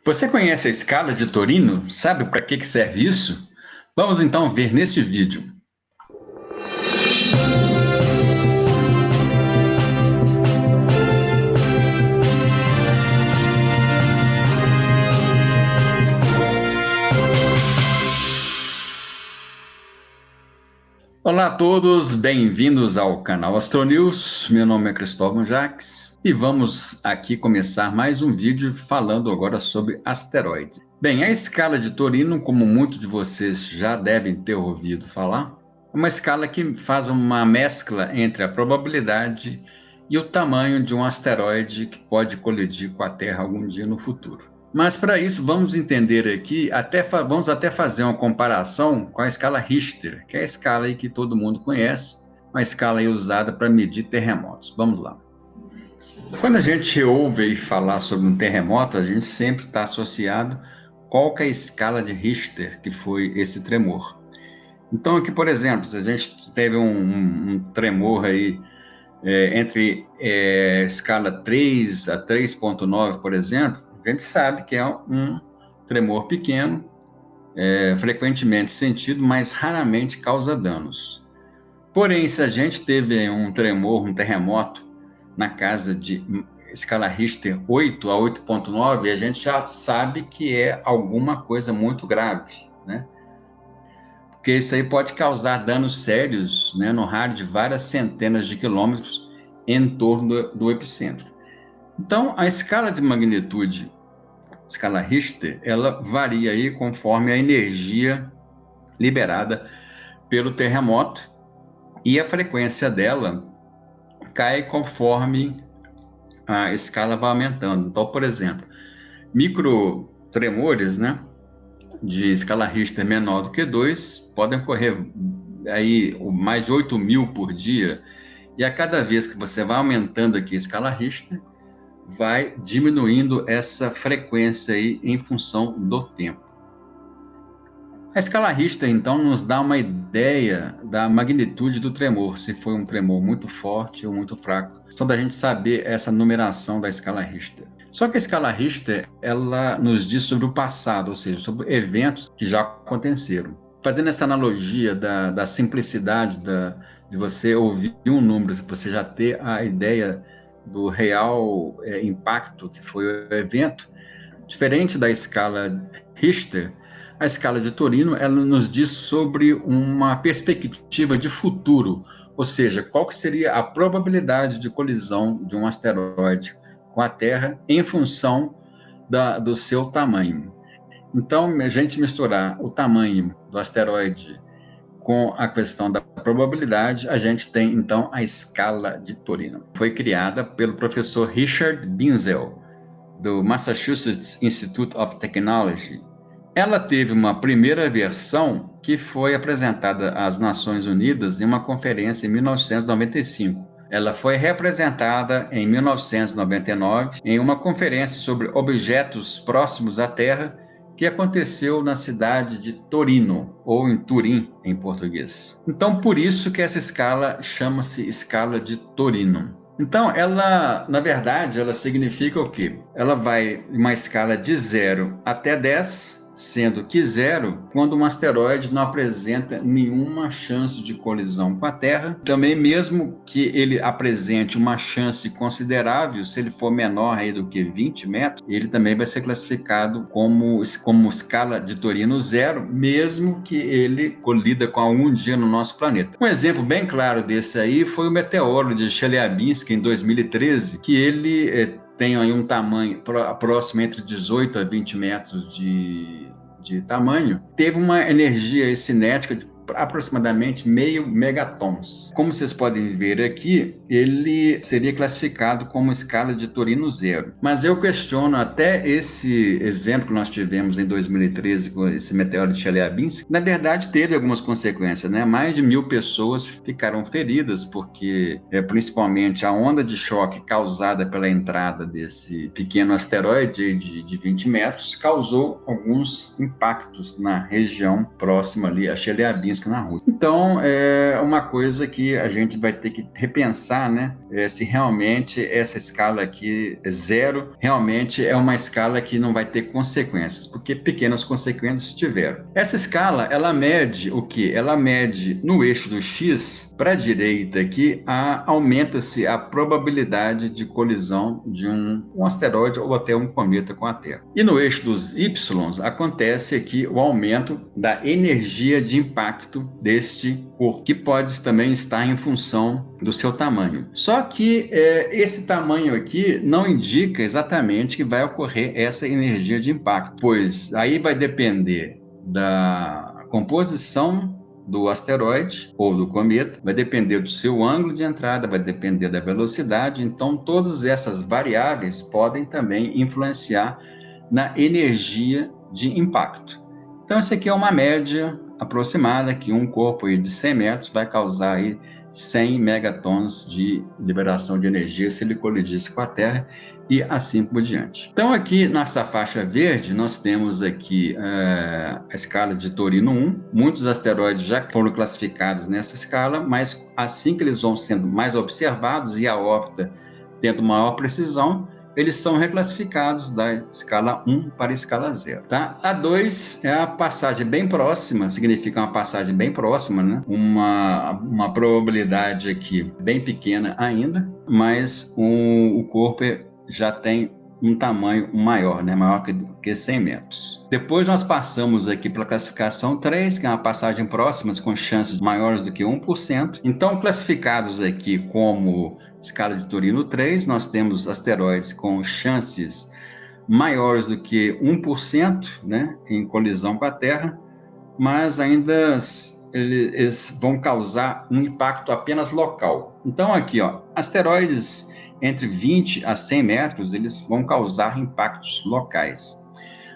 Você conhece a escala de Torino? Sabe para que serve isso? Vamos então ver neste vídeo. Olá a todos, bem-vindos ao canal Astronews. Meu nome é Cristóvão Jacques e vamos aqui começar mais um vídeo falando agora sobre asteroide. Bem, a escala de Torino, como muitos de vocês já devem ter ouvido falar, é uma escala que faz uma mescla entre a probabilidade e o tamanho de um asteroide que pode colidir com a Terra algum dia no futuro. Mas para isso vamos entender aqui, vamos até fazer uma comparação com a escala Richter, que é a escala aí que todo mundo conhece, uma escala aí usada para medir terremotos. Vamos lá. Quando a gente ouve falar sobre um terremoto, a gente sempre está associado qual que é a escala de Richter que foi esse tremor. Então aqui, por exemplo, se a gente teve um tremor aí entre escala 3 a 3,9, por exemplo, a gente sabe que é um tremor pequeno, frequentemente sentido, mas raramente causa danos. Porém, se a gente teve um terremoto, na casa de escala Richter 8 a 8,9, a gente já sabe que é alguma coisa muito grave, né? Porque isso aí pode causar danos sérios, né, no raio de várias centenas de quilômetros em torno do epicentro. Então, a escala de magnitude, escala Richter, ela varia aí conforme a energia liberada pelo terremoto e a frequência dela cai conforme a escala vai aumentando. Então, por exemplo, microtremores, né, de escala Richter menor do que 2 podem ocorrer aí mais de 8.000 por dia, e a cada vez que você vai aumentando aqui a escala Richter, vai diminuindo essa frequência aí em função do tempo. A escala Richter, então, nos dá uma ideia da magnitude do tremor, se foi um tremor muito forte ou muito fraco, só da gente saber essa numeração da escala Richter. Só que a escala Richter, ela nos diz sobre o passado, ou seja, sobre eventos que já aconteceram. Fazendo essa analogia da simplicidade de você ouvir um número, se você já ter a ideia do real impacto que foi o evento, diferente da escala Richter, a escala de Torino, ela nos diz sobre uma perspectiva de futuro, ou seja, qual que seria a probabilidade de colisão de um asteroide com a Terra em função do seu tamanho. Então, a gente misturar o tamanho do asteroide com a questão da probabilidade, a gente tem, então, a escala de Torino. Foi criada pelo professor Richard Binzel, do Massachusetts Institute of Technology. Ela teve uma primeira versão que foi apresentada às Nações Unidas em uma conferência em 1995. Ela foi representada em 1999 em uma conferência sobre objetos próximos à Terra que aconteceu na cidade de Torino, ou em Turim, em português. Então, por isso que essa escala chama-se escala de Torino. Então, ela, na verdade, ela significa o quê? Ela vai em uma escala de 0 até 10, sendo que 0 quando um asteroide não apresenta nenhuma chance de colisão com a Terra. Também, mesmo que ele apresente uma chance considerável, se ele for menor aí do que 20 metros, ele também vai ser classificado como escala de Torino 0, mesmo que ele colida com algum dia no nosso planeta. Um exemplo bem claro desse aí foi o meteoro de Chelyabinsk em 2013, que ele tem aí um tamanho próximo entre 18 a 20 metros de tamanho, teve uma energia cinética de aproximadamente meio megatons. Como vocês podem ver aqui, ele seria classificado como escala de Torino 0. Mas eu questiono até esse exemplo que nós tivemos em 2013 com esse meteoro de Chelyabinsk. Na verdade, teve algumas consequências, né? Mais de 1.000 pessoas ficaram feridas porque, principalmente, a onda de choque causada pela entrada desse pequeno asteroide de 20 metros causou alguns impactos na região próxima ali a Chelyabinsk, Minsk, na Rússia. Então, é uma coisa que a gente vai ter que repensar, né? Se realmente essa escala aqui, 0, realmente é uma escala que não vai ter consequências, porque pequenas consequências tiveram. Essa escala, ela mede o quê? Ela mede no eixo do X, para a direita aqui, aumenta-se a probabilidade de colisão de um asteroide ou até um cometa com a Terra. E no eixo dos Y, acontece aqui o aumento da energia de impacto deste corpo, que pode também estar em função do seu tamanho. Só que esse tamanho aqui não indica exatamente que vai ocorrer essa energia de impacto, pois aí vai depender da composição do asteroide ou do cometa, vai depender do seu ângulo de entrada, vai depender da velocidade. Então, todas essas variáveis podem também influenciar na energia de impacto. Então, essa aqui é uma média aproximada, que um corpo aí de 100 metros vai causar aí 100 megatons de liberação de energia se ele colidisse com a Terra, e assim por diante. Então, aqui nessa faixa verde, nós temos aqui a escala de Torino 1. Muitos asteroides já foram classificados nessa escala, mas assim que eles vão sendo mais observados e a órbita tendo maior precisão, eles são reclassificados da escala 1 para a escala 0. Tá? A 2 é a passagem bem próxima, significa uma passagem bem próxima, né? Uma probabilidade aqui bem pequena ainda, mas o corpo já tem um tamanho maior, né? Maior que 100 metros. Depois nós passamos aqui para a classificação 3, que é uma passagem próxima com chances maiores do que 1%. Então, classificados aqui como escala de Torino 3, nós temos asteroides com chances maiores do que 1%, né, em colisão com a Terra, mas ainda eles vão causar um impacto apenas local. Então aqui, asteroides entre 20 a 100 metros, eles vão causar impactos locais.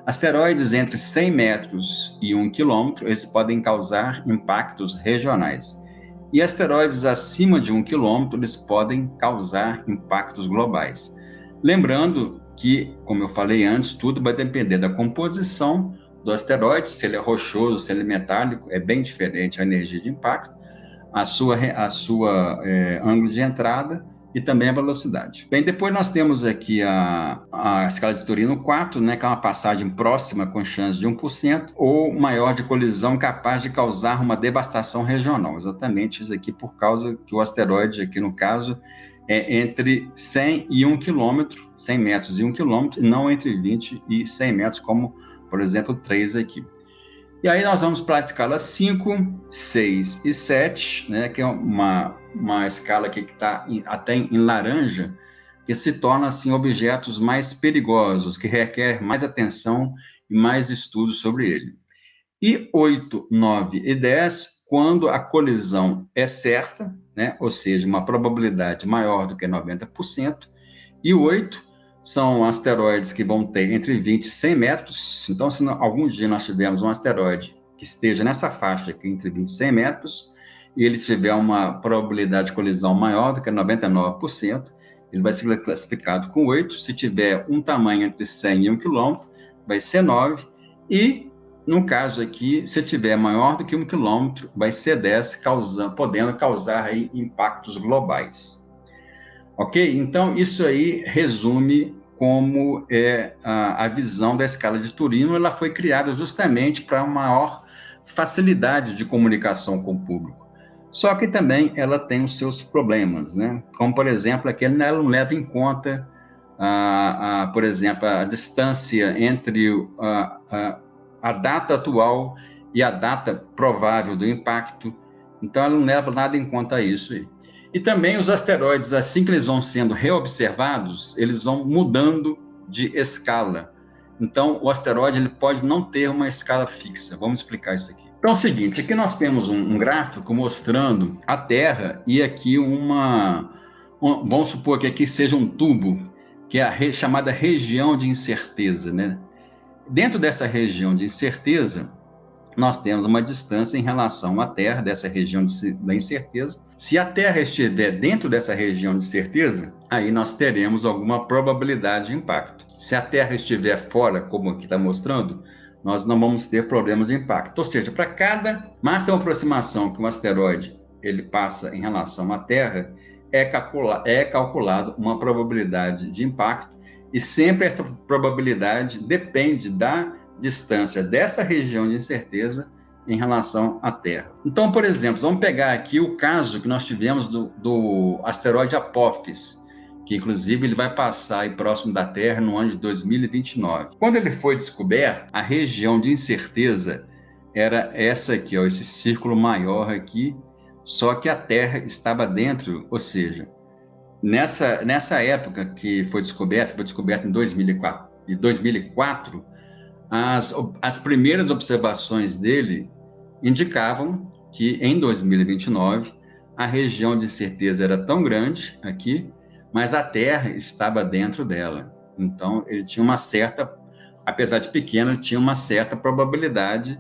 Asteroides entre 100 metros e 1 quilômetro, eles podem causar impactos regionais. E asteroides acima de 1 quilômetro, eles podem causar impactos globais. Lembrando que, como eu falei antes, tudo vai depender da composição do asteroide, se ele é rochoso, se ele é metálico, é bem diferente a energia de impacto, a sua ângulo de entrada e também a velocidade. Bem, depois nós temos aqui a escala de Torino 4, né, que é uma passagem próxima com chance de 1%, ou maior de colisão capaz de causar uma devastação regional. Exatamente isso aqui por causa que o asteroide, aqui no caso, é entre 100 e 1 quilômetro, 100 metros e 1 quilômetro, e não entre 20 e 100 metros, como, por exemplo, 3 aqui. E aí nós vamos para a escala 5, 6 e 7, né, que é uma escala aqui que está até em laranja, que se torna assim objetos mais perigosos, que requer mais atenção e mais estudos sobre ele. E 8, 9 e 10, quando a colisão é certa, né, ou seja, uma probabilidade maior do que 90%, e 8 são asteroides que vão ter entre 20 e 100 metros. Então, se algum dia nós tivermos um asteroide que esteja nessa faixa aqui, entre 20 e 100 metros, e ele tiver uma probabilidade de colisão maior do que 99%, ele vai ser classificado com 8. Se tiver um tamanho entre 100 e 1 quilômetro, vai ser 9. E, no caso aqui, se tiver maior do que 1 quilômetro, vai ser 10, podendo causar aí impactos globais. Ok? Então, isso aí resume como é a visão da escala de Torino. Ela foi criada justamente para uma maior facilidade de comunicação com o público. Só que também ela tem os seus problemas, né? Como, por exemplo, aqui ela não leva em conta, por exemplo, a distância entre a data atual e a data provável do impacto. Então, ela não leva nada em conta isso aí. E também os asteroides, assim que eles vão sendo reobservados, eles vão mudando de escala. Então, o asteroide ele pode não ter uma escala fixa. Vamos explicar isso aqui. Então, é o seguinte, aqui nós temos um gráfico mostrando a Terra e aqui vamos supor que aqui seja um tubo, que é a chamada região de incerteza, né? Dentro dessa região de incerteza, nós temos uma distância em relação à Terra, dessa região da incerteza. Se a Terra estiver dentro dessa região de incerteza, aí nós teremos alguma probabilidade de impacto. Se a Terra estiver fora, como aqui está mostrando, nós não vamos ter problemas de impacto. Ou seja, para cada máxima aproximação que um asteroide ele passa em relação à Terra, é calculado uma probabilidade de impacto, e sempre essa probabilidade depende da distância dessa região de incerteza em relação à Terra. Então, por exemplo, vamos pegar aqui o caso que nós tivemos do asteroide Apophis, que inclusive ele vai passar aí próximo da Terra no ano de 2029. Quando ele foi descoberto, a região de incerteza era essa aqui, ó, esse círculo maior aqui, só que a Terra estava dentro, ou seja, nessa época que foi descoberto em 2004, as primeiras observações dele indicavam que em 2029 a região de incerteza era tão grande aqui, mas a Terra estava dentro dela. Então, ele tinha uma certa, apesar de pequeno, tinha uma certa probabilidade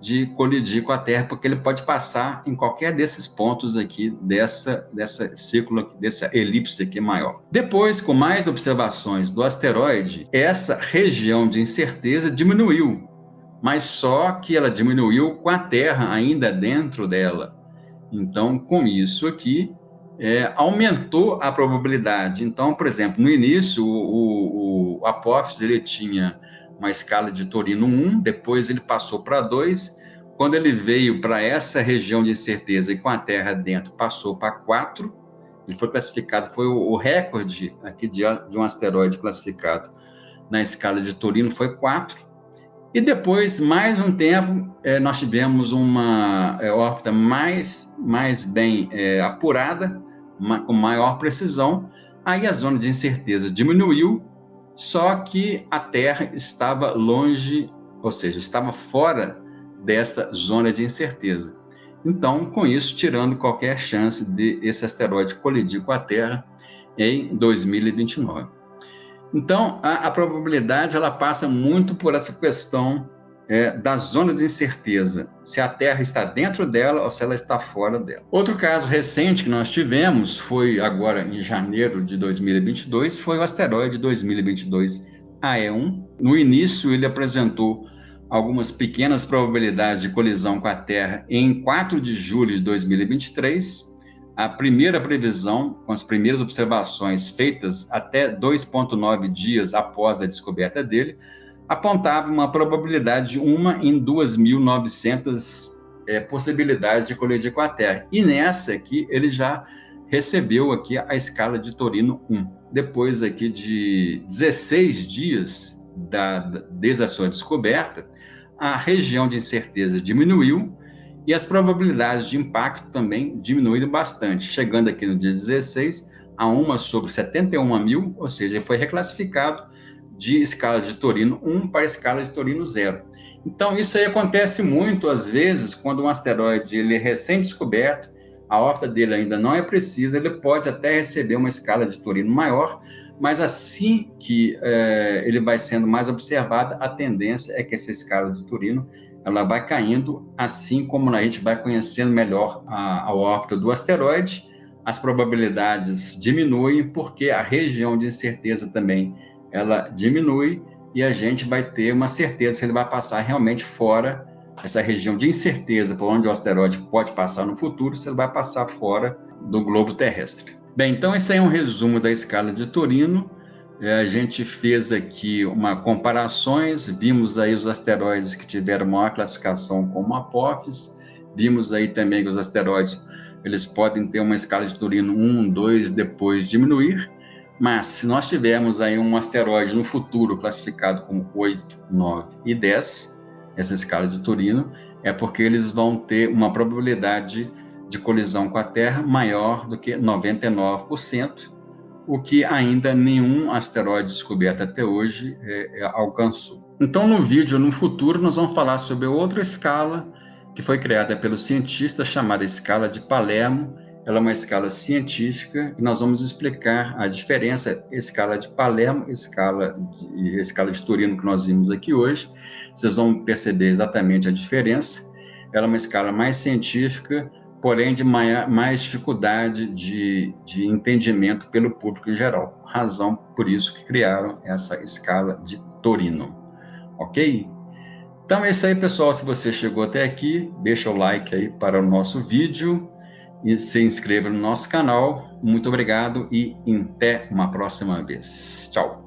de colidir com a Terra, porque ele pode passar em qualquer desses pontos aqui, dessa círculo, dessa elipse aqui maior. Depois, com mais observações do asteroide, essa região de incerteza diminuiu, mas só que ela diminuiu com a Terra ainda dentro dela. Então, com isso aqui, aumentou a probabilidade. Então, por exemplo, no início, o Apophis ele tinha uma escala de Torino 1, depois ele passou para 2. Quando ele veio para essa região de incerteza e com a Terra dentro, passou para 4. Ele foi classificado, foi o recorde aqui de um asteroide classificado na escala de Torino, foi 4. E depois, mais um tempo, nós tivemos uma órbita mais bem apurada, com maior precisão. Aí a zona de incerteza diminuiu, só que a Terra estava longe, ou seja, estava fora dessa zona de incerteza. Então, com isso, tirando qualquer chance de esse asteroide colidir com a Terra em 2029. Então, a probabilidade ela passa muito por essa questão da zona de incerteza, se a Terra está dentro dela ou se ela está fora dela. Outro caso recente que nós tivemos foi agora em janeiro de 2022, foi o asteroide 2022 AE1. No início, ele apresentou algumas pequenas probabilidades de colisão com a Terra em 4 de julho de 2023, a primeira previsão, com as primeiras observações feitas até 2,9 dias após a descoberta dele, apontava uma probabilidade de 1 em 2.900 possibilidades de colidir com a Terra. E nessa aqui, ele já recebeu aqui a escala de Torino 1. Depois aqui de 16 dias desde a sua descoberta, a região de incerteza diminuiu, e as probabilidades de impacto também diminuíram bastante, chegando aqui no dia 16 a 1 sobre 71.000, ou seja, foi reclassificado de escala de Torino 1 para escala de Torino 0. Então, isso aí acontece muito, às vezes, quando um asteroide ele é recém-descoberto, a órbita dele ainda não é precisa, ele pode até receber uma escala de Torino maior, mas assim que ele vai sendo mais observado, a tendência é que essa escala de Torino ela vai caindo, assim como a gente vai conhecendo melhor a órbita do asteroide, as probabilidades diminuem, porque a região de incerteza também ela diminui, e a gente vai ter uma certeza se ele vai passar realmente fora essa região de incerteza, por onde o asteroide pode passar no futuro, se ele vai passar fora do globo terrestre. Bem, então esse aí é um resumo da escala de Torino. A gente fez aqui comparações, vimos aí os asteroides que tiveram maior classificação como Apophis, vimos aí também que os asteroides eles podem ter uma escala de Torino 1, 2, depois diminuir, mas se nós tivermos aí um asteroide no futuro classificado como 8, 9 e 10, essa escala de Torino, é porque eles vão ter uma probabilidade de colisão com a Terra maior do que 99%, o que ainda nenhum asteroide descoberto até hoje alcançou. Então, no vídeo, no futuro, nós vamos falar sobre outra escala que foi criada pelo cientista, chamada escala de Palermo. Ela é uma escala científica e nós vamos explicar a diferença escala de Palermo, escala de Torino que nós vimos aqui hoje. Vocês vão perceber exatamente a diferença. Ela é uma escala mais científica, porém de mais dificuldade de entendimento pelo público em geral. Razão por isso que criaram essa escala de Torino. Ok? Então é isso aí, pessoal. Se você chegou até aqui, deixa o like aí para o nosso vídeo e se inscreva no nosso canal. Muito obrigado e até uma próxima vez. Tchau.